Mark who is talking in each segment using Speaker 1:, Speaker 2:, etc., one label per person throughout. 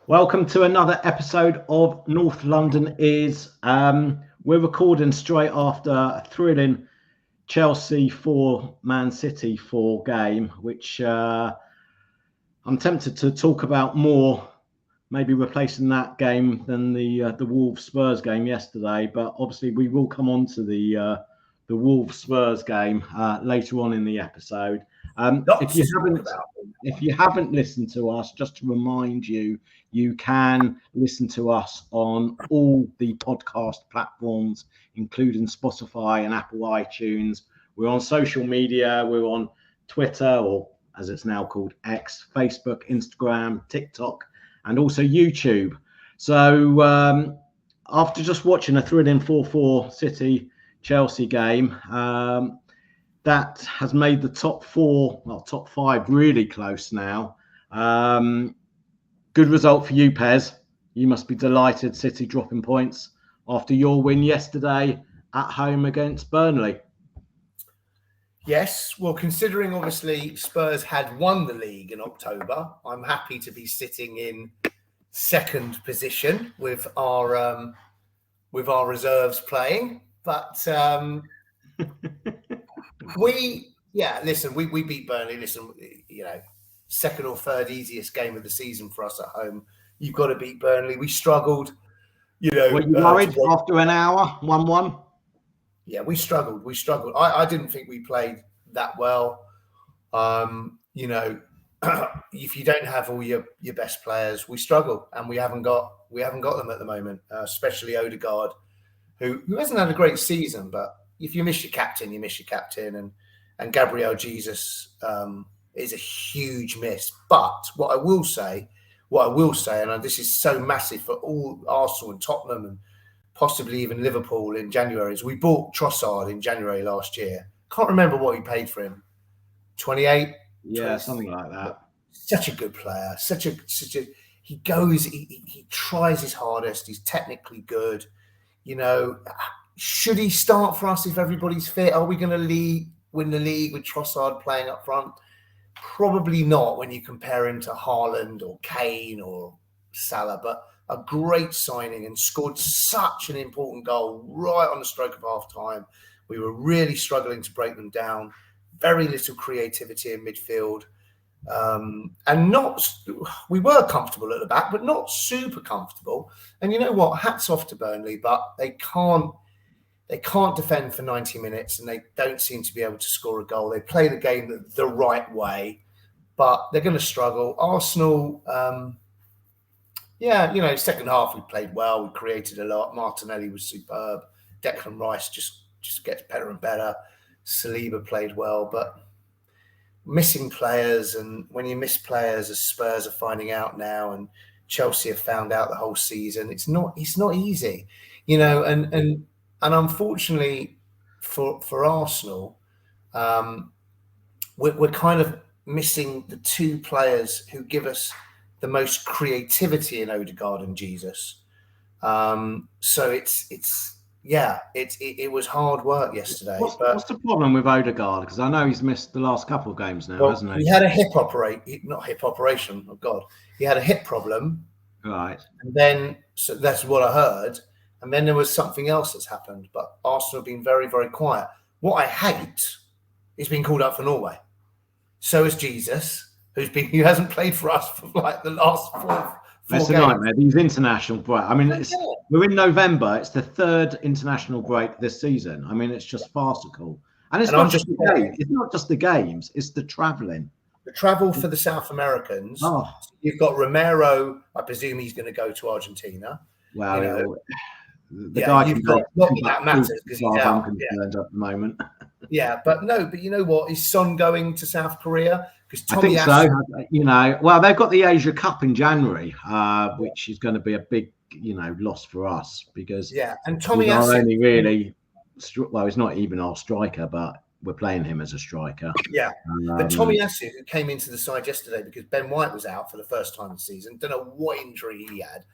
Speaker 1: Welcome to another episode of North London Is. We're recording straight after a thrilling Chelsea 4 Man City 4 game, which I'm tempted to talk about more, maybe replacing that game than the Wolves Spurs game yesterday. But obviously, we will come on to the Wolves Spurs game later on in the episode. If you haven't listened to us, just to remind you, you can listen to us on all the podcast platforms, including Spotify and Apple iTunes. We're on social media. We're on Twitter, or as it's now called, X, Facebook, Instagram, TikTok, and also YouTube. So after just watching a thrilling 4-4 City-Chelsea game, that has made the top five really close now. Good result for you, Pez. You must be delighted City dropping points after your win yesterday at home against Burnley.
Speaker 2: Yes, well, considering obviously Spurs had won the league in October, I'm happy to be sitting in second position with our reserves playing. But we beat Burnley. Listen, second or third easiest game of the season for us at home. You've got to beat Burnley. We struggled.
Speaker 1: Were you worried after an hour, 1-1?
Speaker 2: Yeah, we struggled. I didn't think we played that well. If you don't have all your best players, we struggle, and we haven't got them at the moment. Especially Odegaard, who hasn't had a great season, but if you miss your captain, you miss your captain, and Gabriel Jesus is a huge miss. But what I will say, and this is so massive for all Arsenal and Tottenham and possibly even Liverpool in January, is we bought Trossard in January last year. Can't remember what we paid for him. 28?
Speaker 1: Yeah,
Speaker 2: 20,
Speaker 1: something like that.
Speaker 2: Such a good player. He tries his hardest. He's technically good. Should he start for us if everybody's fit? Are we going to win the league with Trossard playing up front? Probably not when you compare him to Haaland or Kane or Salah, but a great signing and scored such an important goal right on the stroke of half time. We were really struggling to break them down. Very little creativity in midfield. We were comfortable at the back, but not super comfortable. And you know what? Hats off to Burnley, but they can't defend for 90 minutes, and they don't seem to be able to score a goal. They play the game the right way, but they're going to struggle. Arsenal, second half we played well. We created a lot. Martinelli was superb. Declan Rice just gets better and better. Saliba played well, but missing players, and when you miss players, as Spurs are finding out now, and Chelsea have found out the whole season, it's not easy, and unfortunately for Arsenal, we're kind of missing the two players who give us the most creativity in Odegaard and Jesus. So it was hard work yesterday.
Speaker 1: What's the problem with Odegaard? Because I know he's missed the last couple of games now, hasn't he?
Speaker 2: He had a hip operation. Oh God, he had a hip problem.
Speaker 1: Right.
Speaker 2: And then, so that's what I heard. And then there was something else that's happened. But Arsenal have been very, very quiet. What I hate is being called up for Norway. So is Jesus, who hasn't played for us for like the last four
Speaker 1: That's
Speaker 2: games.
Speaker 1: a nightmare. These international break. I mean, we're in November. It's the third international break this season. I mean, it's just farcical. And it's not just the games. It's the travelling.
Speaker 2: The travel for the South Americans.
Speaker 1: Oh.
Speaker 2: You've got Romero. I presume he's going to go to Argentina.
Speaker 1: Well, the guy
Speaker 2: you've got not that that matters because he's out.
Speaker 1: At the moment.
Speaker 2: Yeah, but you know what? Is Son going to South Korea? Because
Speaker 1: I think so. Well, they've got the Asia Cup in January, which is going to be a big, loss for us because
Speaker 2: and Tommy only
Speaker 1: really. Well, he's not even our striker, but we're playing him as a striker.
Speaker 2: Yeah, but Tommy Asu, who came into the side yesterday because Ben White was out for the first time this season, don't know what injury he had.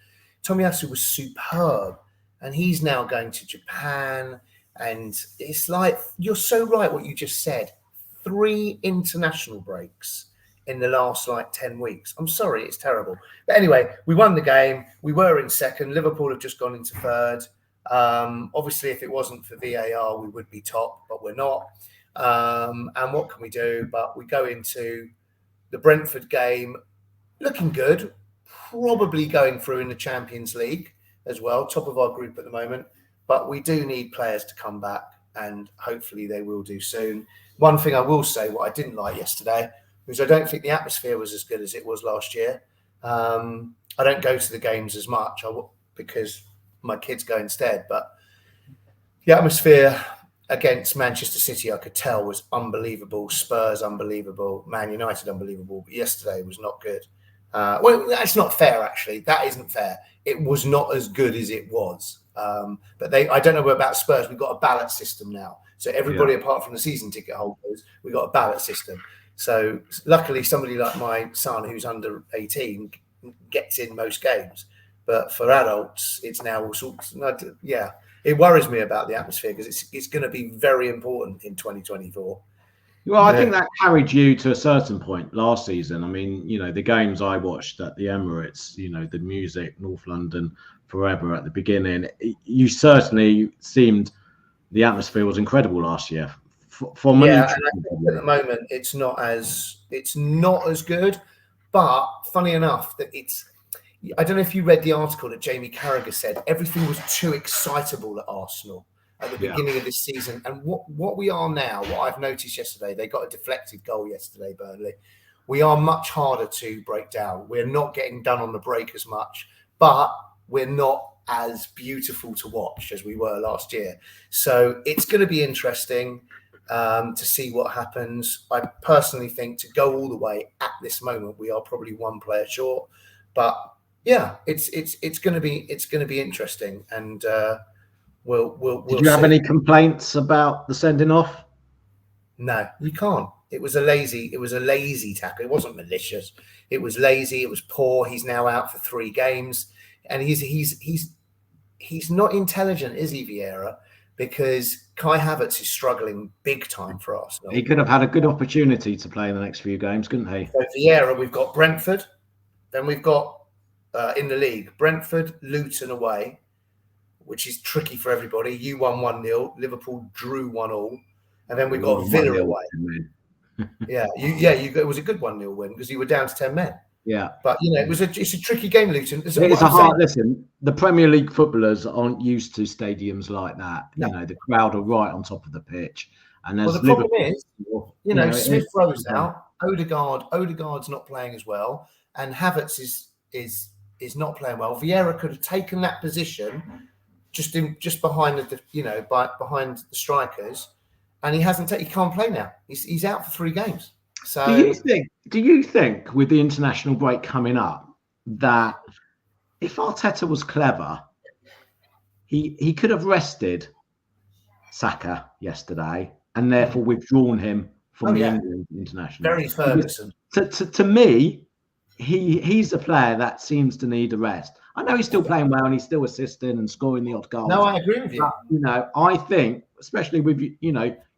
Speaker 2: Tommy Asu was superb, and he's now going to Japan. And it's like, you're so right what you just said. 3 international breaks in the last like 10 weeks. I'm sorry, it's terrible. But anyway, we won the game. We were in second. Liverpool have just gone into third. Obviously, if it wasn't for VAR, we would be top, but we're not. And what can we do? But we go into the Brentford game looking good, probably going through in the Champions League as well, top of our group at the moment. But we do need players to come back, and hopefully they will do soon. One thing I will say, what I didn't like yesterday, was I don't think the atmosphere was as good as it was last year. I don't go to the games as much because my kids go instead. But the atmosphere against Manchester City, I could tell, was unbelievable. Spurs, unbelievable. Man United, unbelievable. But yesterday was not good. Well, that's not fair, actually. That isn't fair. It was not as good as it was. But I don't know about Spurs. We've got a ballot system now. So everybody, apart from the season ticket holders, we've got a ballot system. So luckily, somebody like my son, who's under 18, gets in most games. But for adults, it's now all sorts. Yeah, it worries me about the atmosphere because it's going to be very important in 2024.
Speaker 1: Well, I think that carried you to a certain point last season. I mean, the games I watched at the Emirates, the music, North London, forever at the beginning. You certainly seemed the atmosphere was incredible last year. For
Speaker 2: and I think at the moment it's not as good. But funny enough, that I don't know if you read the article that Jamie Carragher said everything was too excitable at Arsenal at the beginning of this season. And what we are now, what I've noticed yesterday, they got a deflected goal yesterday, Burnley. We are much harder to break down. We're not getting done on the break as much, but we're not as beautiful to watch as we were last year. So it's going to be interesting to see what happens. I personally think to go all the way at this moment, we are probably one player short. But yeah, it's going to be interesting, and we'll
Speaker 1: Did you have any complaints about the sending off?
Speaker 2: No, you can't. It was a lazy tackle. It wasn't malicious. It was lazy. It was poor. He's now out for 3 games, and he's not intelligent, is he, Vieira? Because Kai Havertz is struggling big time for Arsenal.
Speaker 1: He could have had a good opportunity to play in the next few games, couldn't he?
Speaker 2: So Vieira, we've got Brentford, then we've got in the league Brentford, Luton away, which is tricky for everybody. You won 1-0, Liverpool drew 1-1, and then we've got Villa away. It was a good 1-0 win because you were down to 10 men.
Speaker 1: Yeah,
Speaker 2: but it's a tricky game, Luton.
Speaker 1: It's a hard listen. The Premier League footballers aren't used to stadiums like that. No. The crowd are right on top of the pitch, and
Speaker 2: the problem is, Smith Rowe's out. Odegaard's not playing as well, and Havertz is not playing well. Vieira could have taken that position just behind behind the strikers, and he hasn't. He can't play now. He's out for 3 games. So
Speaker 1: do you think with the international break coming up that if Arteta was clever, he could have rested Saka yesterday and therefore withdrawn him from the England international?
Speaker 2: Very Ferguson.
Speaker 1: To me, he's a player that seems to need a rest. I know he's still playing well and he's still assisting and scoring the odd goal.
Speaker 2: No, I agree with you.
Speaker 1: But, I think, especially with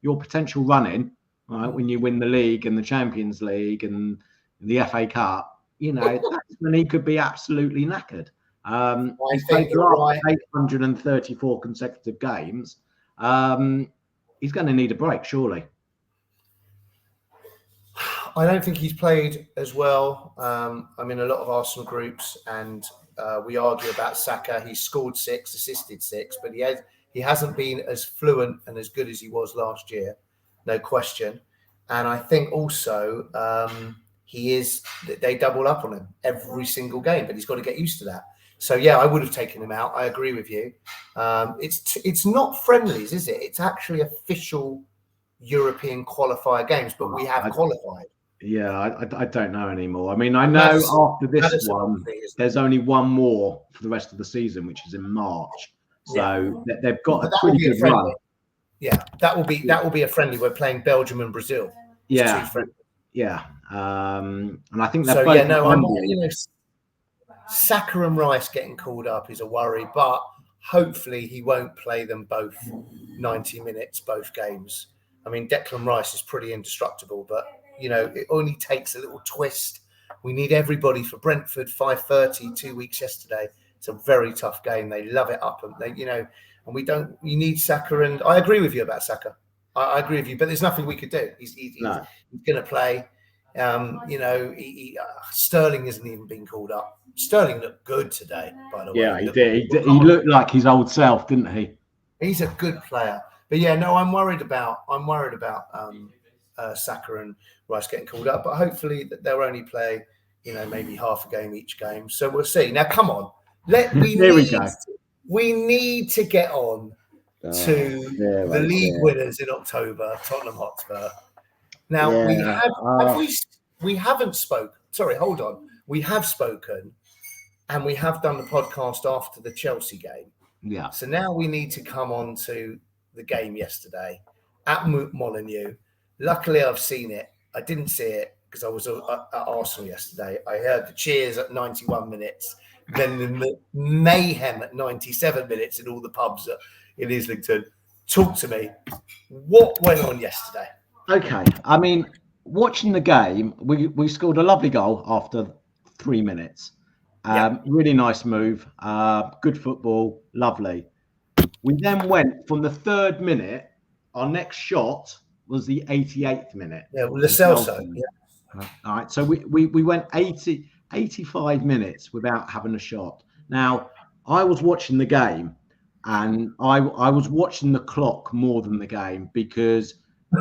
Speaker 1: your potential running. Right, when you win the league and the Champions League and the FA Cup, that's when he could be absolutely knackered.
Speaker 2: I think you're right.
Speaker 1: 834 consecutive games. He's going to need a break, surely.
Speaker 2: I don't think he's played as well. I'm in a lot of Arsenal groups, and we argue about Saka. He's scored 6, assisted 6, but he hasn't been as fluent and as good as he was last year. No question. And I think also they double up on him every single game, but he's got to get used to that. So, I would have taken him out. I agree with you. It's not friendlies, is it? It's actually official European qualifier games, but we have qualified.
Speaker 1: Yeah, I don't know anymore. I mean, I know after this one, there's only one more for the rest of the season, which is in March. So they've got a pretty good run.
Speaker 2: Yeah, that will be a friendly. We're playing Belgium and Brazil.
Speaker 1: Yeah, and I think they're both.
Speaker 2: Saka and Rice getting called up is a worry, but hopefully he won't play them both 90 minutes, both games. I mean, Declan Rice is pretty indestructible, but it only takes a little twist. We need everybody for Brentford 5:30 2 weeks yesterday. It's a very tough game. They love it up, and and we don't. You need Saka, and I agree with you about Saka. I agree with you, but there's nothing we could do. He's going to play. Sterling isn't even been called up. Sterling looked good today, by the way.
Speaker 1: Yeah, he did. He looked like his old self, didn't he?
Speaker 2: He's a good player. But yeah, no, I'm worried about Saka and Rice getting called up. But hopefully that they'll only play, maybe half a game each game. So we'll see. Now, come on, we need to get on to the league winners in October, Tottenham Hotspur. Now we haven't spoken. Sorry, hold on. We have spoken, and we have done the podcast after the Chelsea game.
Speaker 1: Yeah.
Speaker 2: So now we need to come on to the game yesterday at Molineux. Luckily, I've seen it. I didn't see it because I was at Arsenal yesterday. I heard the cheers at 91 minutes, then the mayhem at 97 minutes in all the pubs in Islington. Talk to me. What went on yesterday?
Speaker 1: Okay. I mean, watching the game, we scored a lovely goal after 3 minutes. Really nice move. Good football. Lovely. We then went from the 3rd minute. Our next shot was the 88th minute.
Speaker 2: Yeah, Lo Celso.
Speaker 1: Yeah. All right. So we went 85 minutes without having a shot. Now, I was watching the game, and I was watching the clock more than the game because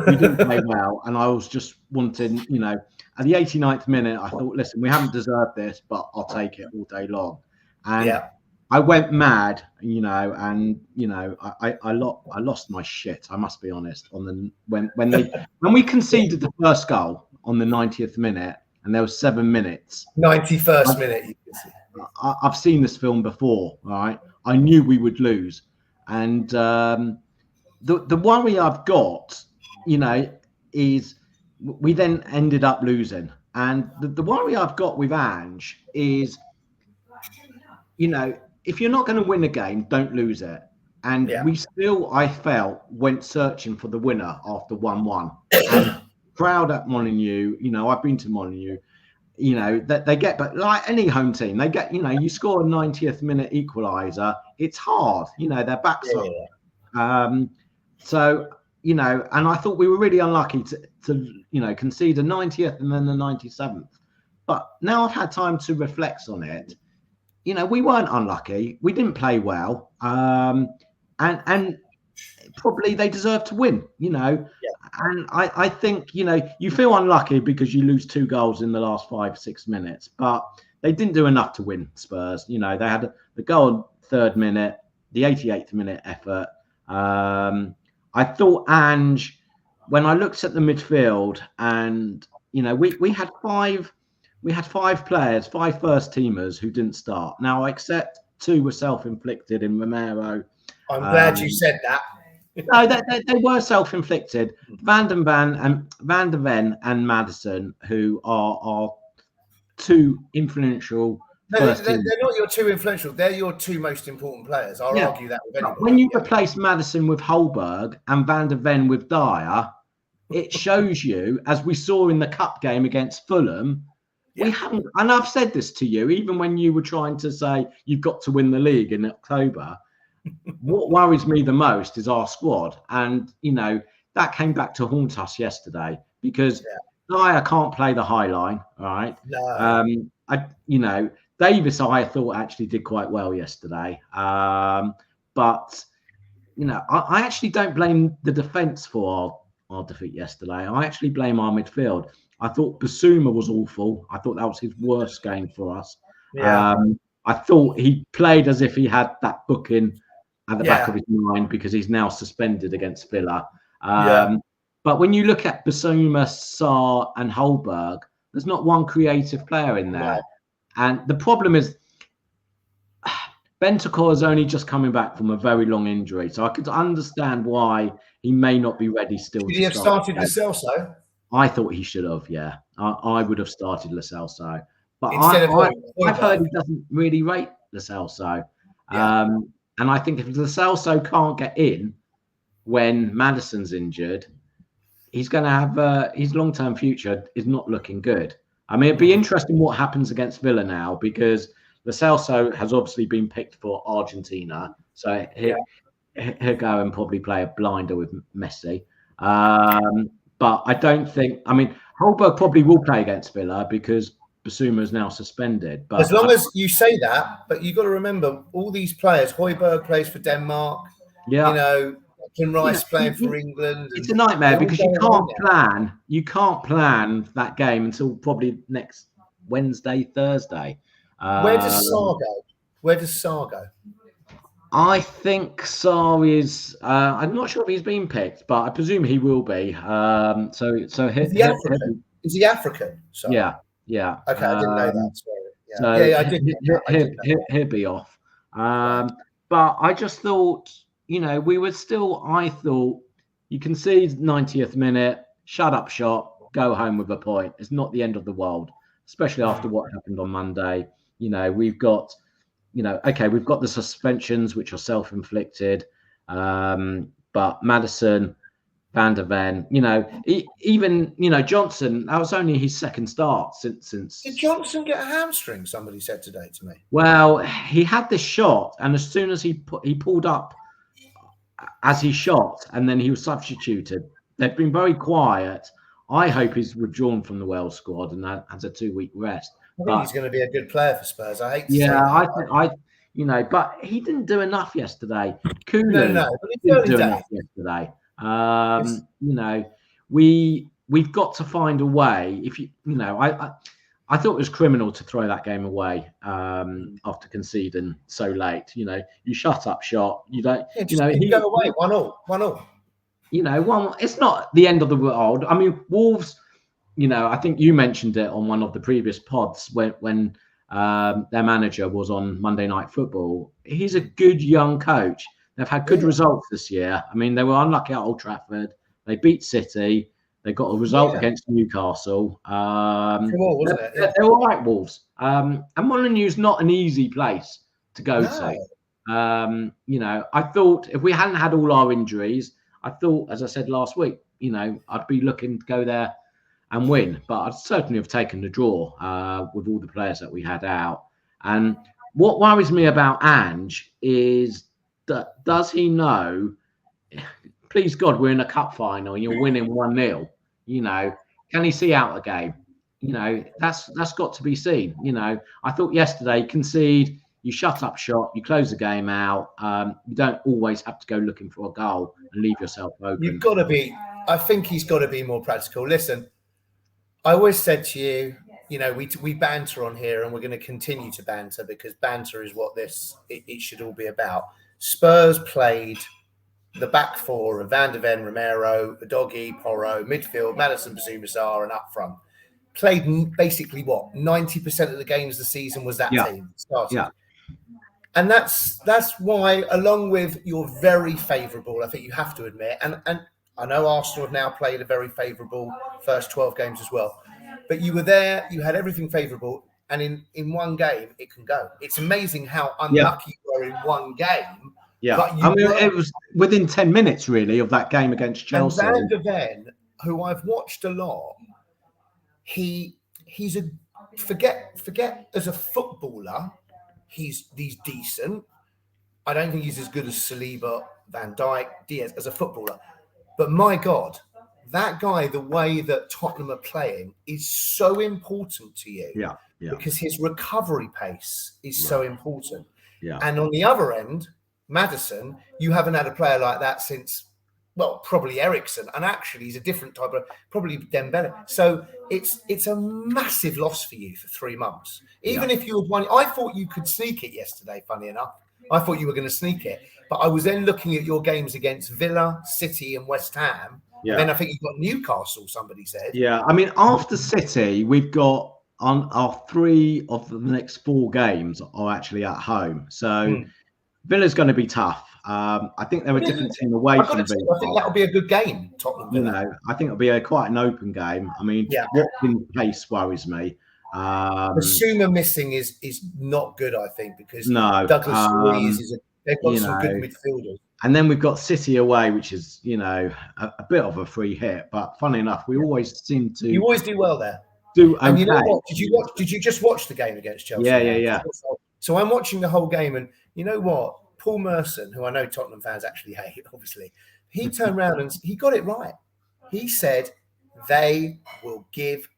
Speaker 1: we didn't play well, and I was just wanting, at the 89th minute, I thought, listen, we haven't deserved this, but I'll take it all day long. And I went mad, and I lost my shit. I must be honest. When we conceded the first goal on the 90th minute, and there was 7 minutes.
Speaker 2: 91st minute. You can see.
Speaker 1: I've seen this film before, right? I knew we would lose, and the worry I've got, is we then ended up losing. And the worry I've got with Ange is, if you're not going to win a game, don't lose it. And we still, I felt, went searching for the winner after 1-1. And crowd at Molineux, I've been to Molineux, that they get, but like any home team, they get, you score a 90th minute equaliser, it's hard, their backs up. So, and I thought we were really unlucky to concede a 90th and then the 97th. But now I've had time to reflect on it. We weren't unlucky. We didn't play well. And probably they deserve to win, And I think, you feel unlucky because you lose 2 goals in the last 5-6 minutes. But they didn't do enough to win, Spurs. They had the goal 3rd minute, the 88th minute effort. I thought Ange, when I looked at the midfield, and we had 5 players, 5 first teamers who didn't start. Now, except 2 were self-inflicted in Romero.
Speaker 2: I'm glad you said that.
Speaker 1: No, they were self-inflicted. Van der Ven and Maddison, who are 2 influential.
Speaker 2: No, they're not your 2 influential. They're your 2 most important players. I'll argue that with anybody.
Speaker 1: When you replace Maddison with Holberg and Van der Ven with Dyer, it shows you, as we saw in the cup game against Fulham, we haven't. And I've said this to you, even when you were trying to say you've got to win the league in October. What worries me the most is our squad, and that came back to haunt us yesterday because Dyer can't play the high line. All right. No. Davis, I thought, actually did quite well yesterday. But, I actually don't blame the defence for our defeat yesterday. I actually blame our midfield. I thought Basuma was awful. I thought that was his worst game for us. Yeah. I thought he played as if he had that booking at the back of his mind because he's now suspended against Villa. But when you look at Basuma, Sarr and Holberg, there's not one creative player in there. Right. And the problem is Bentancur is only just coming back from a very long injury. So I could understand why he may not be ready still.
Speaker 2: Did he have started Lo Celso?
Speaker 1: I thought he should have, I would have started Lo Celso. But I've heard he doesn't really rate Lo Celso. And I think if Lo Celso can't get in when Maddison's injured, he's going to have his long-term future is not looking good. I mean, it'd be interesting what happens against Villa now, because Lo Celso has obviously been picked for Argentina, so he'll go and probably play a blinder with Messi. But I don't think. I mean, Holberg probably will play against Villa because Basuma is now suspended. But
Speaker 2: as long as you say that, but you've got to remember all these players. Højbjerg plays for Denmark.
Speaker 1: Yeah,
Speaker 2: you know, Kim Rice playing for England.
Speaker 1: It's a nightmare because you can't plan. You can't plan that game until probably next Wednesday, Thursday.
Speaker 2: Where does Sarr go? Where does Sarr go?
Speaker 1: I think Sarr is. I'm not sure if he's been picked, but I presume he will be. So
Speaker 2: is he African?
Speaker 1: Sarr? Yeah.
Speaker 2: Okay, I didn't know that. Sorry.
Speaker 1: I did. He'll be off. But I just thought, we were still. I thought you concede 90th minute, shut up shop, go home with a point. It's not the end of the world, especially after what happened on Monday. We've got. We've got the suspensions, which are self-inflicted. But Maddison, Van der Ven, even Johnson, that was only his second start since.
Speaker 2: Did Johnson get a hamstring? Somebody said today to me.
Speaker 1: Well, he had this shot, and as soon as he pulled up as he shot, and then he was substituted. They've been very quiet. I hope he's withdrawn from the Wales squad and has a 2-week rest.
Speaker 2: I think he's going to be a good player for Spurs. I hate to say
Speaker 1: that. But he didn't do enough yesterday. Coonan didn't do enough yesterday. We've got to find a way. I thought it was criminal to throw that game away after conceding so late. You shut up shop. You don't.
Speaker 2: He go away 1-1.
Speaker 1: It's not the end of the world. I mean, Wolves. I think you mentioned it on one of the previous pods when their manager was on Monday Night Football. He's a good young coach. They've had good results this year. I mean, they were unlucky at Old Trafford. They beat City. They got a result against Newcastle. They're all right, Wolves. And Molineu's not an easy place to go to. I thought if we hadn't had all our injuries, I thought, as I said last week, I'd be looking to go there and win, but I'd certainly have taken the draw with all the players that we had out. And what worries me about Ange is that does he know? Please God, we're in a cup final and you're winning 1-0. Can he see out the game? That's got to be seen. I thought yesterday, concede, you shut up shop, you close the game out. You don't always have to go looking for a goal and leave yourself open.
Speaker 2: You've got to be. I think he's got to be more practical. Listen. I always said to you, we banter on here and we're going to continue to banter because banter is what it should all be about. Spurs played the back four of Van der Ven, Romero, Udogie, Porro, midfield, Maddison, Basuma, and up front. Played basically 90% of the games the season was that team started. Yeah. And that's why, along with your very favourable, I think you have to admit, and I know Arsenal have now played a very favourable first 12 games as well. But you were there, you had everything favourable, and in one game, it can go. It's amazing how unlucky you were in one game.
Speaker 1: Yeah, but it was within 10 minutes, really, of that game against Chelsea.
Speaker 2: And Van der Ven, who I've watched a lot, he's a forget as a footballer, he's decent. I don't think he's as good as Saliba, Van Dijk, Diaz as a footballer. But my God, that guy, the way that Tottenham are playing is so important to you.
Speaker 1: Yeah.
Speaker 2: Because his recovery pace is so important.
Speaker 1: Yeah.
Speaker 2: And on the other end, Maddison, you haven't had a player like that since, probably Eriksen. And actually, he's a different type of, probably Dembele. So it's a massive loss for you for 3 months. Even if you had won, I thought you could sneak it yesterday, funny enough. I thought you were going to sneak it. But I was then looking at your games against Villa, City and West Ham. Yeah. And then I think you've got Newcastle, somebody said.
Speaker 1: Yeah. I mean, after City, we've got on our 3 of the next 4 games are actually at home. So Villa's going to be tough. I think they're a different team away from Villa.
Speaker 2: I think that'll be a good game, Tottenham Villa.
Speaker 1: I think it'll be quite an open game. I mean, Watkins' pace worries me.
Speaker 2: Basuma missing is not good, I think, because Douglas Luiz is a They've got some good midfielders.
Speaker 1: And then we've got City away, which is, a bit of a free hit. But funny enough, we always seem to.
Speaker 2: You always do well there.
Speaker 1: Do okay.
Speaker 2: And you know what? Did you just watch the game against Chelsea?
Speaker 1: Yeah.
Speaker 2: So I'm watching the whole game, and you know what? Paul Merson, who I know Tottenham fans actually hate, obviously, he turned around and he got it right. He said they will give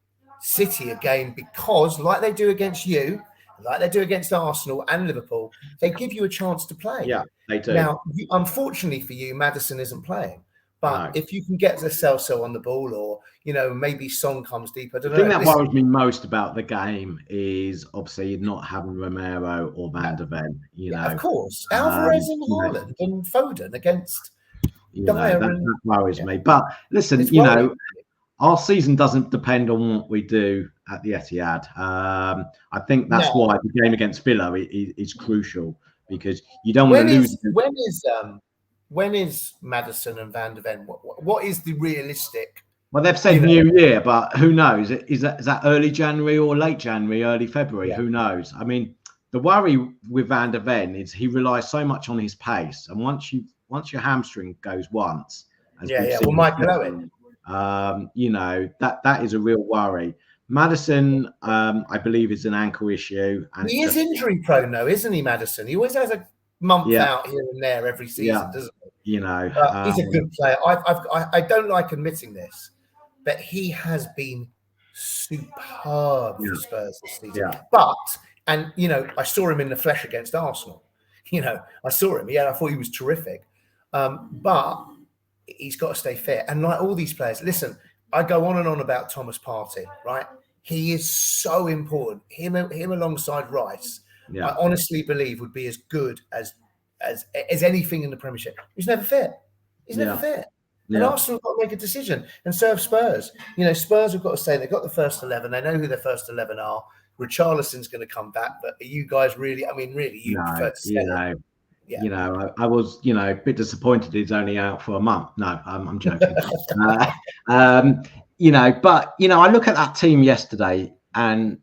Speaker 2: City a game because, like they do against you, like they do against Arsenal and Liverpool, they give you a chance to play.
Speaker 1: Yeah, they do.
Speaker 2: Now, unfortunately for you, Maddison isn't playing. But if you can get the Celso on the ball, or maybe Son comes deep, I don't know.
Speaker 1: The thing that worries me most about the game is obviously not having Romero or Van der Ven.
Speaker 2: Of course, Alvarez and Haaland and Foden against Dyer.
Speaker 1: That worries me. But listen, our season doesn't depend on what we do at the Etihad. I think that's why the game against Villa is crucial, because you don't want to lose.
Speaker 2: When is Maddison and Van der Ven? What is the realistic?
Speaker 1: Well, they've said New Year, but who knows? Is that early January or late January, early February? Yeah. Who knows? I mean, the worry with Van der Ven is he relies so much on his pace, and once your hamstring goes once,
Speaker 2: well, Michael Owen,
Speaker 1: that is a real worry. Maddison, I believe, is an ankle issue, and
Speaker 2: he is injury prone, though, isn't he? Maddison, he always has a month out here and there every season, doesn't he?
Speaker 1: He's
Speaker 2: a good player. I don't like admitting this, but he has been superb for Spurs this season.
Speaker 1: Yeah.
Speaker 2: But I saw him in the flesh against Arsenal. I saw him. I thought he was terrific. But he's got to stay fit. And like all these players, listen, I go on and on about Thomas Partey, right? He is so important. Him alongside Rice.
Speaker 1: Yeah.
Speaker 2: I honestly believe would be as good as anything in the Premiership. He's never fit. Never fit. And Arsenal have got to make a decision, and so have Spurs. Spurs have got to say they've got the first 11. They know who their first 11 are. Richarlison's going to come back, but are you guys really? I mean, really, you prefer to say
Speaker 1: I was, a bit disappointed he's only out for a month. No, I'm joking. But I look at that team yesterday, and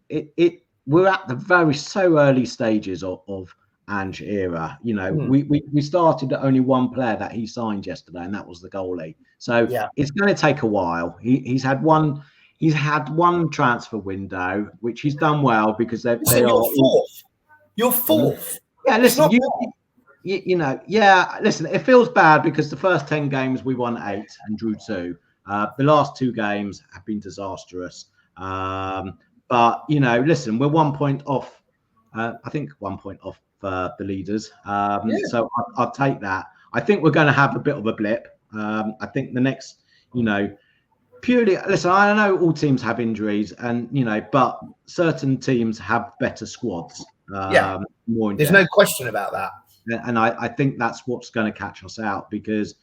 Speaker 1: we're at the so early stages of Ange era. We started at only one player that he signed yesterday, and that was the goalie. So it's going to take a while. He's had one transfer window, which he's done well because they are fourth.
Speaker 2: You're fourth.
Speaker 1: Yeah, listen, listen, it feels bad because the first 10 games we won 8 and drew 2. The last 2 games have been disastrous. But, listen, we're 1 point off. I think 1 point off the leaders. So I'll take that. I think we're going to have a bit of a blip. I think the next, purely, listen, I know all teams have injuries and, but certain teams have better squads. More
Speaker 2: there's no question about that.
Speaker 1: And I think that's what's going to catch us out because,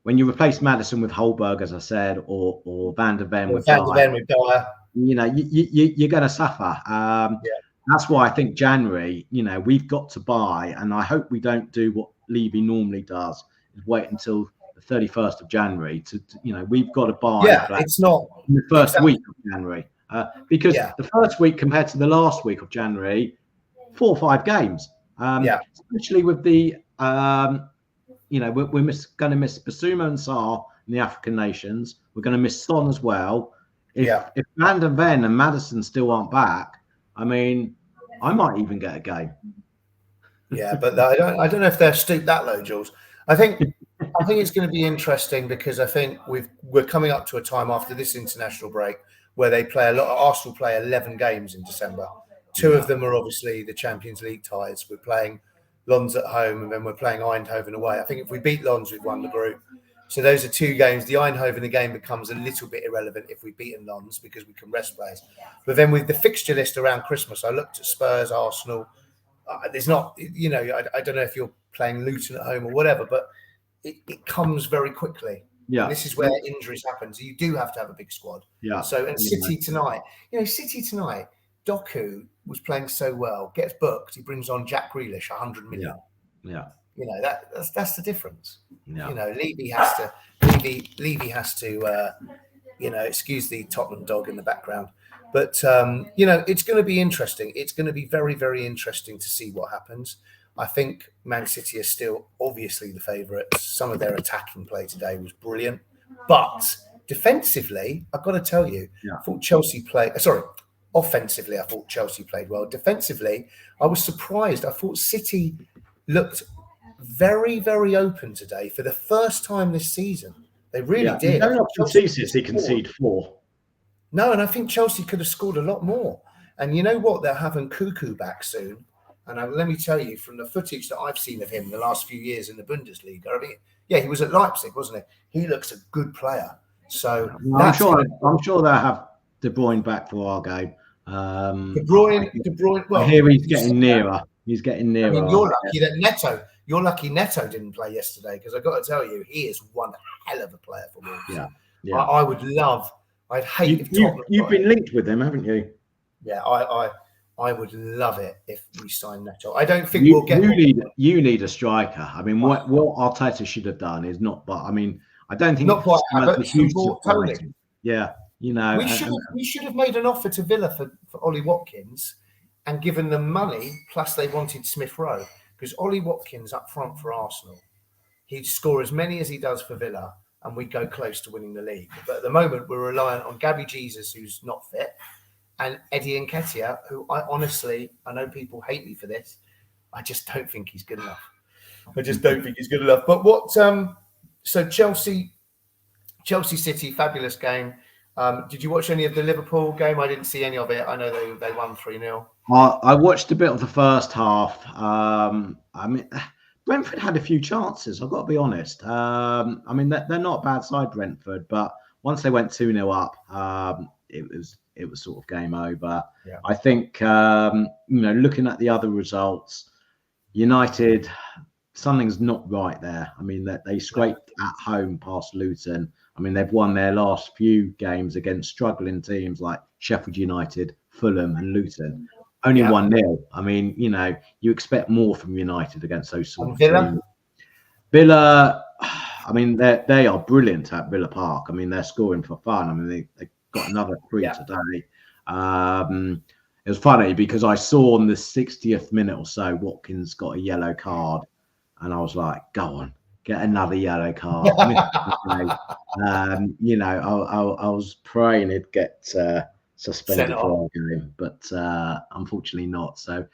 Speaker 1: when you replace Maddison with Holberg, as I said, or Van der Ven with Dyer, you're going to suffer. That's why I think January, we've got to buy, and I hope we don't do what Levy normally does, is wait until the 31st of January to we've got to buy.
Speaker 2: It's not
Speaker 1: in the first week of January because the first week compared to the last week of January, 4 or 5 games. Especially with the we're going to miss Basuma and Sarr in the African nations. We're going to miss Son as well. If Van der Ven and Maddison still aren't back, I mean, I might even get a game.
Speaker 2: But I don't know if they're stooped that low, Jules. I think it's going to be interesting because I think we're coming up to a time after this international break where they play a lot. Arsenal play 11 games in December. 2 of them are obviously the Champions League ties. We're playing Lons at home, and then we're playing Eindhoven away. I think if we beat Lons, we've won the group. So those are 2 games. The Eindhoven game becomes a little bit irrelevant if we've beaten Lons because we can rest players. But then with the fixture list around Christmas, I looked at Spurs, Arsenal. There's not, I don't know if you're playing Luton at home or whatever, but it comes very quickly.
Speaker 1: Yeah.
Speaker 2: And this is where injuries happen. So you do have to have a big squad.
Speaker 1: Yeah.
Speaker 2: So, and City tonight, Doku was playing so well, gets booked. He brings on Jack Grealish, 100 million.
Speaker 1: Yeah.
Speaker 2: That's the difference.
Speaker 1: Yeah.
Speaker 2: Levy has to, excuse the Tottenham dog in the background. But, it's going to be interesting. It's going to be very, very interesting to see what happens. I think Man City are still obviously the favourites. Some of their attacking play today was brilliant. But defensively, I've got to tell you, I thought Chelsea played... Sorry, offensively, I thought Chelsea played well. Defensively, I was surprised. I thought City looked very, very open today for the first time this season. They really did.
Speaker 1: You don't often see City concede 4.
Speaker 2: No, and I think Chelsea could have scored a lot more. And you know what? They're having Cuckoo back soon. And let me tell you, from the footage that I've seen of him the last few years in the Bundesliga, I mean, he was at Leipzig, wasn't he? He looks a good player. So
Speaker 1: I'm sure they'll have De Bruyne back for our game.
Speaker 2: De Bruyne. Well,
Speaker 1: I hear he's getting nearer. He's getting nearer.
Speaker 2: I mean, you're lucky Neto didn't play yesterday, because I've got to tell you, he is one hell of a player for Wolves. Yeah. I'd hate if Tottenham...
Speaker 1: You've been linked with him, haven't you?
Speaker 2: Yeah, I would love it if we signed Neto. I don't think we'll get...
Speaker 1: You need a striker. I mean, what Arteta should have done is not... But, I mean, I don't think...
Speaker 2: Not quite, but Tony.
Speaker 1: Yeah, you know...
Speaker 2: We should have made an offer to Villa for Ollie Watkins and given them money, plus they wanted Smith Rowe. Because Ollie Watkins up front for Arsenal, he'd score as many as he does for Villa, and we'd go close to winning the league. But at the moment, we're reliant on Gabby Jesus, who's not fit, and Eddie Nketiah, who I know people hate me for this, I just don't think he's good enough. But what? So Chelsea City, fabulous game. Did you watch any of the Liverpool game? I didn't see any of it. I know they won 3-0.
Speaker 1: I watched a bit of the first half. I mean, Brentford had a few chances, I've got to be honest. I mean, they're not a bad side, Brentford, but once they went 2-0 up, it was sort of game over. Yeah. I think, looking at the other results, United, something's not right there. I mean, they scraped at home past Luton. I mean, they've won their last few games against struggling teams like Sheffield United, Fulham and Luton. Only 1-0. I mean, you expect more from United against those sort of teams. Villa, I mean, they are brilliant at Villa Park. I mean, they're scoring for fun. I mean, they got another 3 today. It was funny because I saw on the 60th minute or so, Watkins got a yellow card. And I was like, go on, get another yellow card. I was praying he'd get suspended for our game, but unfortunately not. So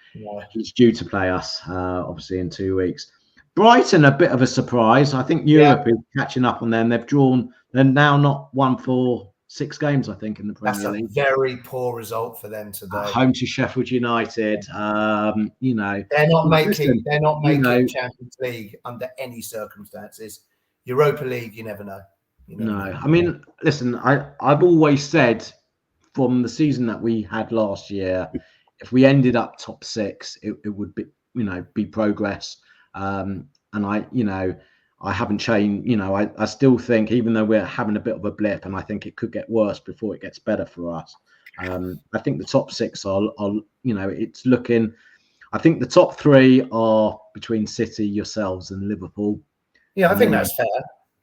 Speaker 1: he's due to play us, obviously, in 2 weeks. Brighton, a bit of a surprise. I think Europe is catching up on them. They're now not won for 6 games, I think, in the Premier League.
Speaker 2: That's a very poor result for them today.
Speaker 1: Home to Sheffield United.
Speaker 2: They're not making Champions League under any circumstances. Europa League, you never know.
Speaker 1: I mean, listen, I've always said from the season that we had last year, if we ended up top 6, it would be progress. And I haven't changed. I still think, even though we're having a bit of a blip, and I think it could get worse before it gets better for us. I think the top 6 are it's looking. I think the top 3 are between City, yourselves, and Liverpool.
Speaker 2: Yeah, I think that's fair.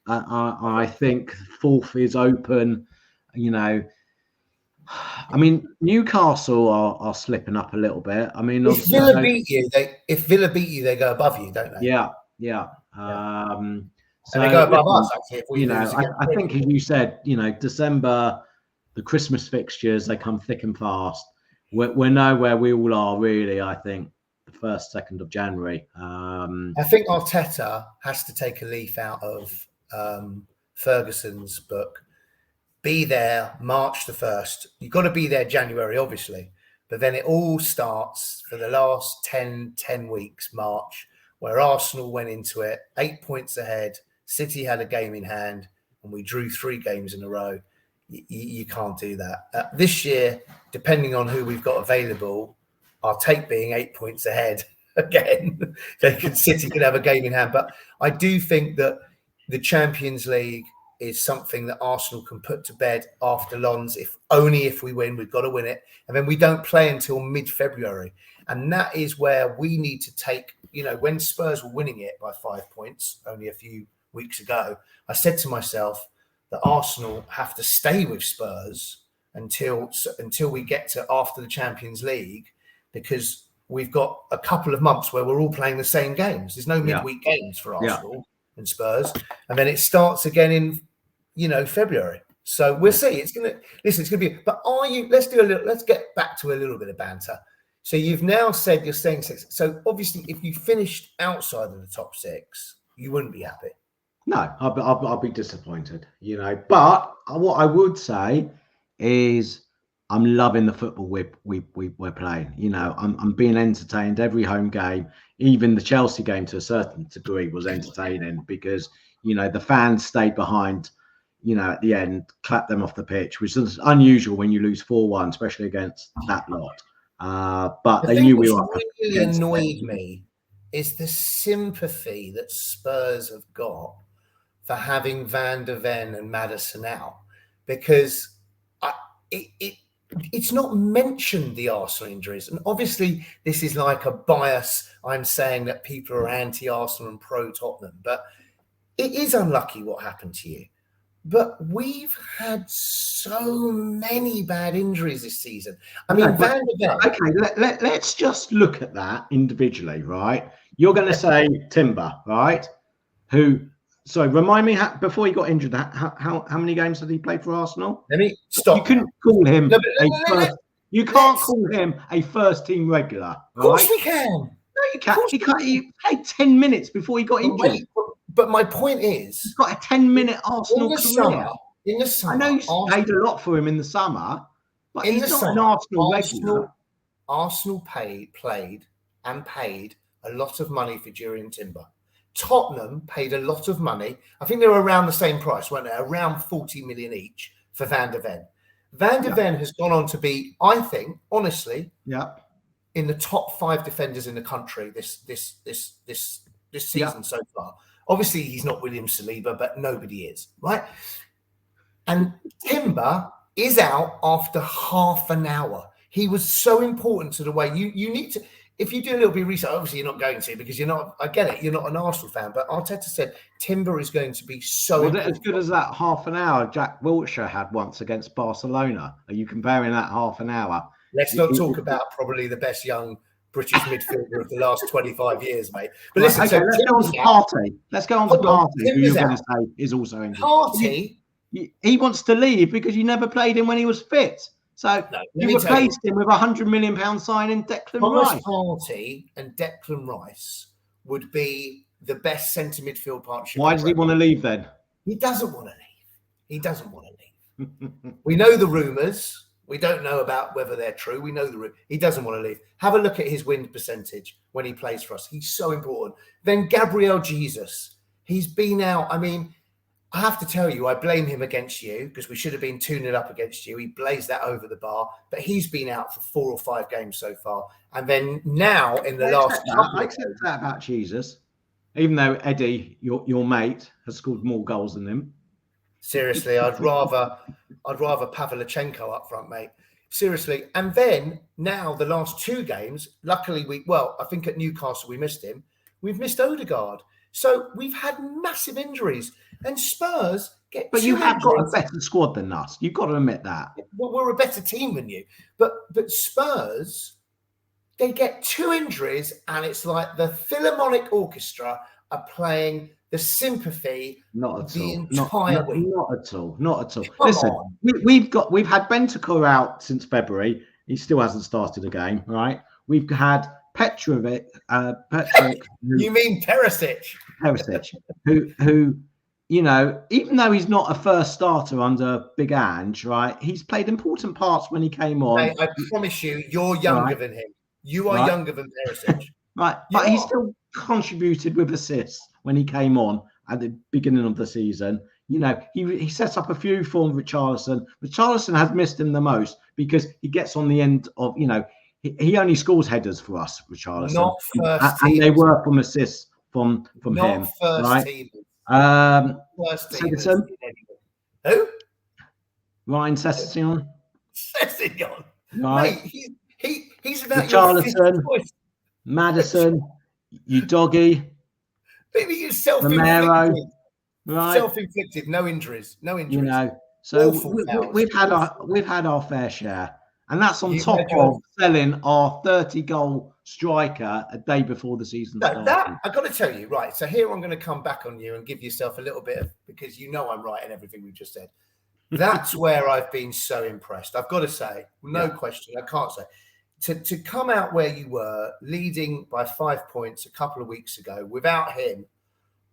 Speaker 1: I think 4th is open. I mean, Newcastle are slipping up a little bit. I mean,
Speaker 2: if Villa beat you, they go above you, don't they?
Speaker 1: Yeah.
Speaker 2: So they go above us, actually.
Speaker 1: I think, as you said, December, the Christmas fixtures, they come thick and fast. We're nowhere we all are, really. I think the 1st, 2nd of January.
Speaker 2: I think Arteta has to take a leaf out of Ferguson's book. Be there March the 1st. You've got to be there January, obviously. But then it all starts for the last 10 weeks, March, where Arsenal went into it 8 points ahead. City had a game in hand, and we drew 3 games in a row. You can't do that. This year, depending on who we've got available, I'll take being 8 points ahead again. City could have a game in hand. But I do think that the Champions League is something that Arsenal can put to bed after Lens, if we win. We've got to win it. And then we don't play until mid-February. And that is where we need to take, when Spurs were winning it by 5 points only a few weeks ago, I said to myself that Arsenal have to stay with Spurs until we get to after the Champions League, because we've got a couple of months where we're all playing the same games. There's no midweek games for Arsenal and Spurs, and then it starts again in, February. So we'll see. It's gonna be. But let's get back to a little bit of banter. So you've now said you're staying 6. So obviously, if you finished outside of the top 6, you wouldn't be happy.
Speaker 1: No, I'll be disappointed. But what I would say is I'm loving the football we're playing. I'm being entertained every home game. Even the Chelsea game, to a certain degree, was entertaining because the fans stayed behind. At the end, clap them off the pitch, which is unusual when you lose 4-1, especially against that lot. But they knew we were.
Speaker 2: What really annoyed me is the sympathy that Spurs have got for having Van de Ven and Maddison out, because it's not mentioned, the Arsenal injuries. And obviously, this is like a bias. I'm saying that people are anti-Arsenal and pro-Tottenham, but it is unlucky what happened to you. But we've had so many bad injuries this season. I mean, Van de Ven.
Speaker 1: Okay, let's just look at that individually, right? You're going to say Timber, right? Sorry, remind me, before he got injured, how many games did he play for Arsenal?
Speaker 2: Let me stop.
Speaker 1: You couldn't call him You can't call him a first-team regular.
Speaker 2: Of course we can.
Speaker 1: No, you can't. He played 10 minutes before he got injured.
Speaker 2: But my point is,
Speaker 1: he's got a 10-minute Arsenal career.
Speaker 2: In the summer,
Speaker 1: I know you paid a lot for him in the summer, but he's not an Arsenal regular.
Speaker 2: Arsenal played a lot of money for Jurriën Timber. Tottenham paid a lot of money. I think they were around the same price, weren't they? Around 40 million each for Van de Ven. Van de Ven has gone on to be, I think, honestly, in the top 5 defenders in the country this season so far. Obviously, he's not William Saliba, but nobody is, right? And Timber is out after half an hour. He was so important to the way you need to. If you do a little bit of research, obviously you're not going to, because you're not. I get it, you're not an Arsenal fan, but Arteta said Timber is going to be so.
Speaker 1: Was it as good as that half an hour Jack Wilshere had once against Barcelona? Are you comparing that half an hour?
Speaker 2: Let's not talk about probably the best young British midfielder of the last 25 years, mate. But listen,
Speaker 1: let's go on to Partey. Let's go on to Partey, who you're going to say is also injured.
Speaker 2: Partey,
Speaker 1: he wants to leave because you never played him when he was fit. So you replaced him with £100 million signing Declan Rice.
Speaker 2: Partey and Declan Rice would be the best centre midfield partnership.
Speaker 1: Why does he want to leave then?
Speaker 2: He doesn't want to leave. We know the rumours. We don't know about whether they're true. We know he doesn't want to leave. Have a look at his win percentage when he plays for us. He's so important. Then Gabriel Jesus. He's been out. I mean, I have to tell you, I blame him against you because we should have been 2-0 up against you. He blazed that over the bar, but he's been out for 4 or 5 games so far. And then now in the last couple
Speaker 1: I accept that about Jesus, even though Eddie, your mate, has scored more goals than him.
Speaker 2: Seriously, I'd rather Pavlyuchenko up front, mate. Seriously. And then now the last 2 games, luckily I think at Newcastle we missed him. We've missed Odegaard. So we've had massive injuries. And Spurs get.
Speaker 1: But you have got a better squad than us. You've got to admit that.
Speaker 2: Well, we're a better team than you. But Spurs, they get 2 injuries, and it's like the Philharmonic Orchestra are playing the sympathy the entire week.
Speaker 1: Not at all. Listen, we've had Bentancur out since February. He still hasn't started a game, right? We've had Petrovic.
Speaker 2: You mean Perisic?
Speaker 1: Perisic, who. Even though he's not a first starter under Big Ange, right? He's played important parts when he came on.
Speaker 2: Hey, I promise you're younger than him. You are younger than Perisic.
Speaker 1: Right. But he still contributed with assists when he came on at the beginning of the season. He sets up a few for Richarlison. Richarlison has missed him the most because he gets on the end of, he only scores headers for us, Richarlison.
Speaker 2: Not first team.
Speaker 1: And they were from assists from him.
Speaker 2: Not first
Speaker 1: right?
Speaker 2: team.
Speaker 1: Sessegnon.
Speaker 2: Who?
Speaker 1: Ryan Sessegnon.
Speaker 2: Sessegnon.
Speaker 1: Right.
Speaker 2: Mate, he's about
Speaker 1: Richarlison, Maddison, Udogie,
Speaker 2: maybe you're self-inflicted.
Speaker 1: Right.
Speaker 2: Self-inflicted, no injuries.
Speaker 1: So we've had our fair share, and that's on top of selling our 30-goal striker a day before the season
Speaker 2: No,
Speaker 1: started.
Speaker 2: that I got to tell you, right? So here I'm going to come back on you and give yourself a little bit of, because you know I'm right in everything we've just said. That's where I've been so impressed. I've got to say, no question, I can't say. To come out where you were, leading by 5 points a couple of weeks ago, without him,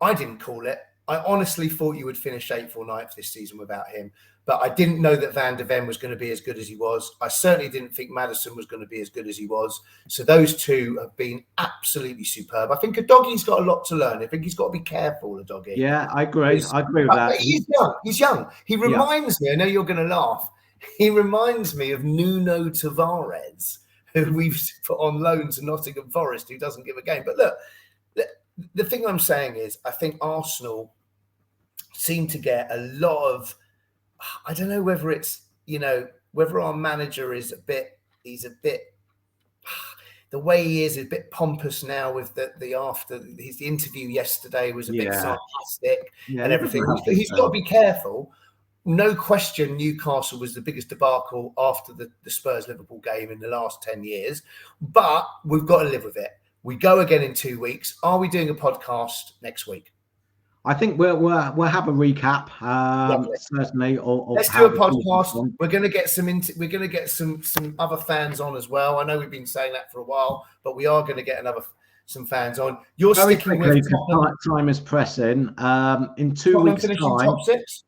Speaker 2: I didn't call it. I honestly thought you would finish 8th or 9th this season without him. But I didn't know that Van de Ven was going to be as good as he was. I certainly didn't think Maddison was going to be as good as he was. So those two have been absolutely superb. I think Udogie's got a lot to learn. I think he's got to be careful, Udogie.
Speaker 1: Yeah, I agree. I agree with that.
Speaker 2: He's young. He's young. He reminds me, I know you're going to laugh, he reminds me of Nuno Tavares, who we've put on loan to Nottingham Forest, who doesn't give a game. But look, the thing I'm saying is, I think Arsenal seem to get a lot of, I don't know whether it's, whether our manager is he's a bit, the way he is a bit pompous now with the after his interview yesterday was a bit sarcastic and everything. He's got to be careful. No question, Newcastle was the biggest debacle after the Spurs-Liverpool game in the last 10 years, but we've got to live with it. We go again in 2 weeks. Are we doing a podcast next week?
Speaker 1: I think we'll have a recap. Certainly.
Speaker 2: Let's do a podcast. We're going to get some other fans on as well. I know we've been saying that for a while, but we are going to get some fans on. You're
Speaker 1: very
Speaker 2: sticking
Speaker 1: quickly,
Speaker 2: with Tottenham.
Speaker 1: Time is pressing. In 2
Speaker 2: Tottenham
Speaker 1: weeks'
Speaker 2: finishing
Speaker 1: time,
Speaker 2: top 6.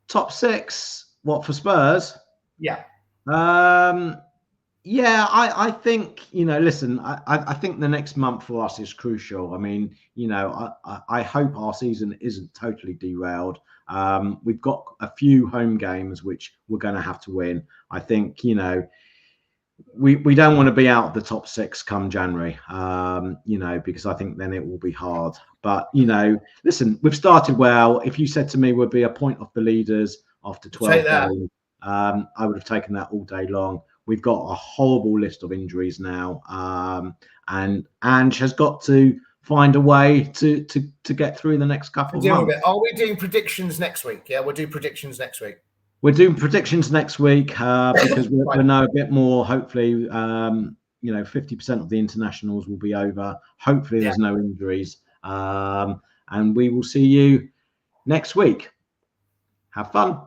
Speaker 1: Top 6. What for Spurs?
Speaker 2: Yeah.
Speaker 1: Yeah, I think, listen, I think the next month for us is crucial. I mean, I hope our season isn't totally derailed. We've got a few home games which we're going to have to win. I think, we don't want to be out of the top 6 come January, because I think then it will be hard. But, listen, we've started well. If you said to me we'd be a point off the leaders after 12 games, I would have taken that all day long. We've got a horrible list of injuries now, and Ange has got to find a way to get through the next couple of months.
Speaker 2: Are we doing predictions next week? Yeah, we'll do predictions next week.
Speaker 1: We're doing predictions next week because we know a bit more. Hopefully, 50% of the internationals will be over. Hopefully, there's no injuries, and we will see you next week. Have fun.